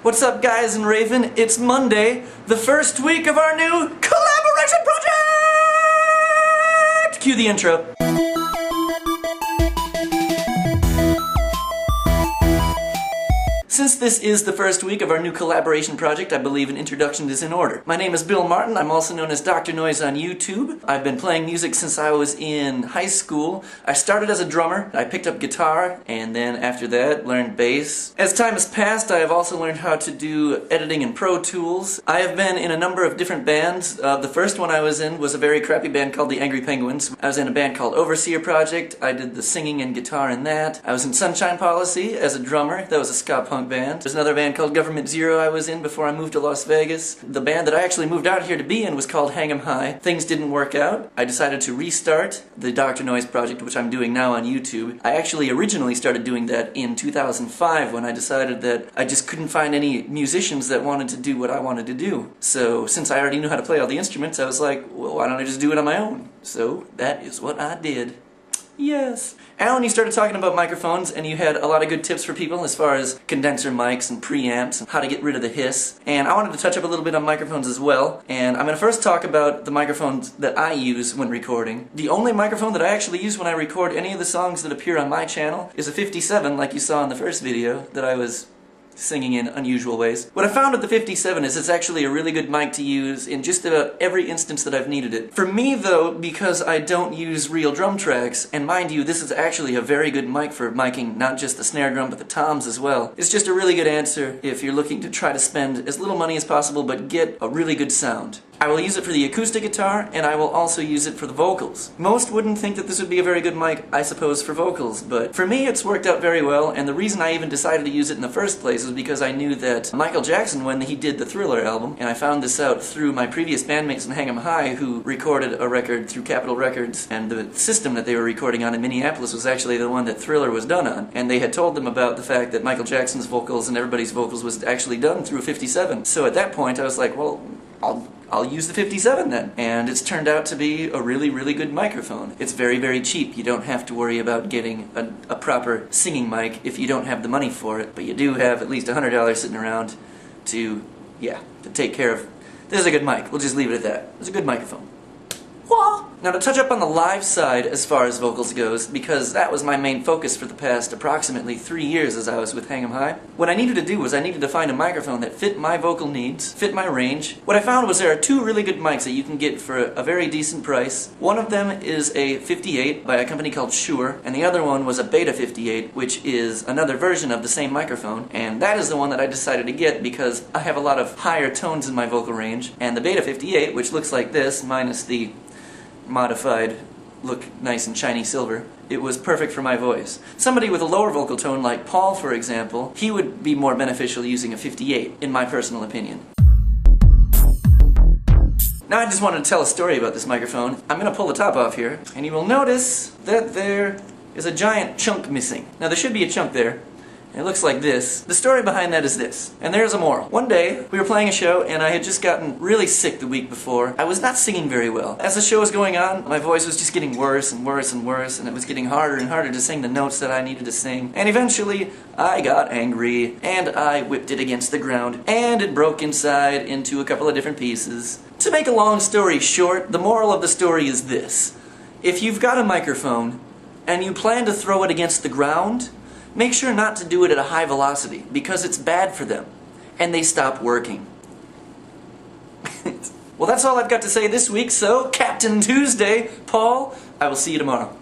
What's up, guys in Raven? It's Monday, the first week of our new collaboration project! Cue the intro. Since this is the first week of our new collaboration project, I believe an introduction is in order. My name is Bill Martin. I'm also known as Dr. Noise on YouTube. I've been playing music since I was in high school. I started as a drummer. I picked up guitar, and then after that, learned bass. As time has passed, I have also learned how to do editing in Pro Tools. I have been in a number of different bands. The first one I was in was a very crappy band called the Angry Penguins. I was in a band called Overseer Project. I did the singing and guitar in that. I was in Sunshine Policy as a drummer. That was a ska punk band. There's another band called Government Zero I was in before I moved to Las Vegas. The band that I actually moved out here to be in was called Hang 'Em High. Things didn't work out. I decided to restart the Dr. Noise project, which I'm doing now on YouTube. I actually originally started doing that in 2005 when I decided that I just couldn't find any musicians that wanted to do what I wanted to do. So since I already knew how to play all the instruments, I was like, well, why don't I just do it on my own? So that is what I did. Yes. Alan, you started talking about microphones, and you had a lot of good tips for people as far as condenser mics and preamps and how to get rid of the hiss. And I wanted to touch up a little bit on microphones as well. And I'm going to first talk about the microphones that I use when recording. The only microphone that I actually use when I record any of the songs that appear on my channel is a 57, like you saw in the first video that I was singing in unusual ways. What I found with the 57 is it's actually a really good mic to use in just about every instance that I've needed it. For me though, because I don't use real drum tracks, and mind you, this is actually a very good mic for miking not just the snare drum but the toms as well. It's just a really good answer if you're looking to try to spend as little money as possible but get a really good sound. I will use it for the acoustic guitar, and I will also use it for the vocals. Most wouldn't think that this would be a very good mic, I suppose, for vocals, but for me it's worked out very well, and the reason I even decided to use it in the first place is because I knew that Michael Jackson, when he did the Thriller album, and I found this out through my previous bandmates in Hang 'Em High, who recorded a record through Capitol Records, and the system that they were recording on in Minneapolis was actually the one that Thriller was done on, and they had told them about the fact that Michael Jackson's vocals and everybody's vocals was actually done through a 57. So at that point I was like, well, I'll use the 57 then. And it's turned out to be a really, really good microphone. It's very, very cheap. You don't have to worry about getting a proper singing mic if you don't have the money for it. But you do have at least $100 sitting around to take care of. This is a good mic. We'll just leave it at that. It's a good microphone. Now to touch up on the live side as far as vocals goes, because that was my main focus for the past approximately 3 years as I was with Hang 'Em High, what I needed to do was I needed to find a microphone that fit my vocal needs, fit my range. What I found was there are two really good mics that you can get for a very decent price. One of them is a 58 by a company called Shure, and the other one was a Beta 58, which is another version of the same microphone, and that is the one that I decided to get because I have a lot of higher tones in my vocal range, and the Beta 58, which looks like this, minus the modified look nice and shiny silver, it was perfect for my voice. Somebody with a lower vocal tone like Paul, for example, he would be more beneficial using a 58, in my personal opinion. Now I just wanted to tell a story about this microphone. I'm going to pull the top off here, and you will notice that there is a giant chunk missing. Now there should be a chunk there. It looks like this. The story behind that is this, and there's a moral. One day, we were playing a show, and I had just gotten really sick the week before. I was not singing very well. As the show was going on, my voice was just getting worse and worse and worse, and it was getting harder and harder to sing the notes that I needed to sing. And eventually, I got angry, and I whipped it against the ground, and it broke inside into a couple of different pieces. To make a long story short, the moral of the story is this. If you've got a microphone, and you plan to throw it against the ground, make sure not to do it at a high velocity, because it's bad for them, and they stop working. Well, that's all I've got to say this week, so Captain Tuesday, Paul, I will see you tomorrow.